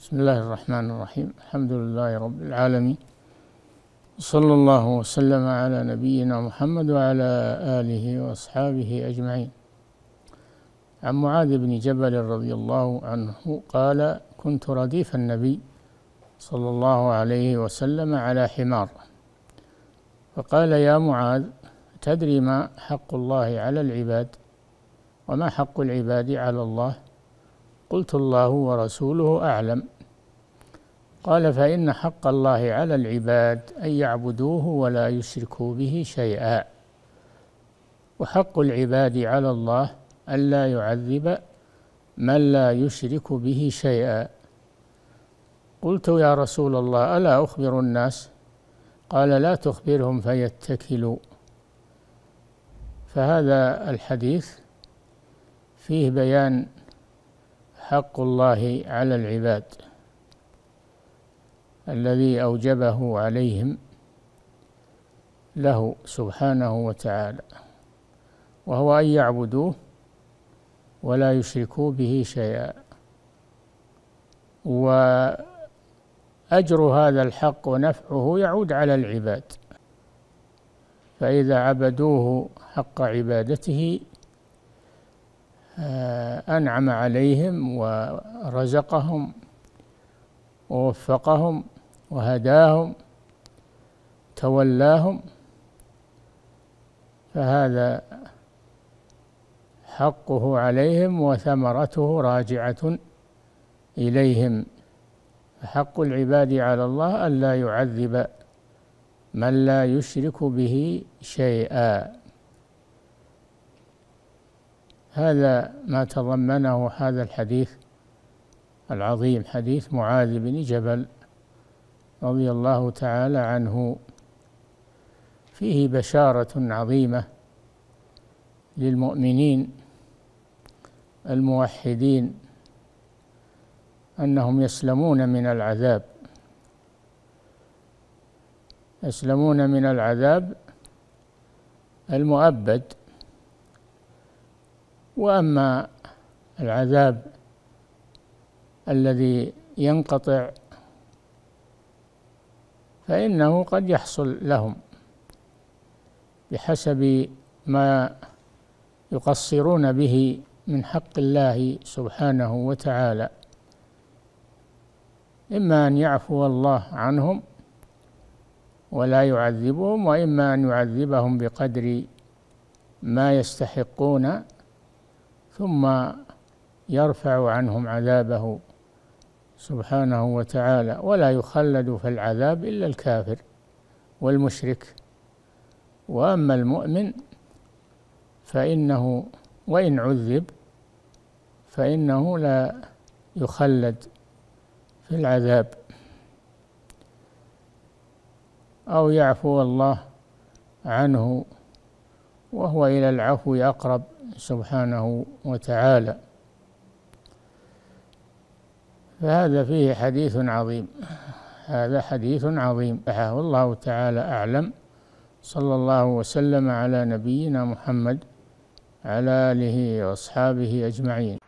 بسم الله الرحمن الرحيم. الحمد لله رب العالمين، صلى الله وسلم على نبينا محمد وعلى آله وأصحابه أجمعين. عن معاذ بن جبل رضي الله عنه قال: كنت رديف النبي صلى الله عليه وسلم على حمار، فقال: يا معاذ، تدري ما حق الله على العباد وما حق العباد على الله؟ قلت: الله ورسوله أعلم. قال: فإن حق الله على العباد أن يعبدوه ولا يشركوا به شيئا، وحق العباد على الله ألا يعذب من لا يشرك به شيئا. قلت: يا رسول الله، ألا أخبر الناس؟ قال: لا تخبرهم فيتكلوا. فهذا الحديث فيه بيان حق الله على العباد الذي أوجبه عليهم له سبحانه وتعالى، وهو أن يعبدوه ولا يشركوا به شيئا. وأجر هذا الحق ونفعه يعود على العباد، فإذا عبدوه حق عبادته أنعم عليهم ورزقهم ووفقهم وهداهم تولاهم، فهذا حقه عليهم وثمرته راجعة إليهم. فحق العباد على الله ألا يعذب من لا يشرك به شيئا. هذا ما تضمنه هذا الحديث العظيم، حديث معاذ بن جبل رضي الله تعالى عنه. فيه بشارة عظيمة للمؤمنين الموحدين أنهم يسلمون من العذاب، يسلمون من العذاب المؤبد. وأما العذاب الذي ينقطع فإنه قد يحصل لهم بحسب ما يقصرون به من حق الله سبحانه وتعالى، إما أن يعفو الله عنهم ولا يعذبهم، وإما أن يعذبهم بقدر ما يستحقون ثم يرفع عنهم عذابه سبحانه وتعالى. ولا يخلد في العذاب إلا الكافر والمشرك. وأما المؤمن فإنه وإن عذب فإنه لا يخلد في العذاب، أو يعفو الله عنه، وهو إلى العفو أقرب سبحانه وتعالى. فهذا فيه حديث عظيم، هذا حديث عظيم. والله تعالى أعلم. صلى الله وسلم على نبينا محمد على آله وأصحابه أجمعين.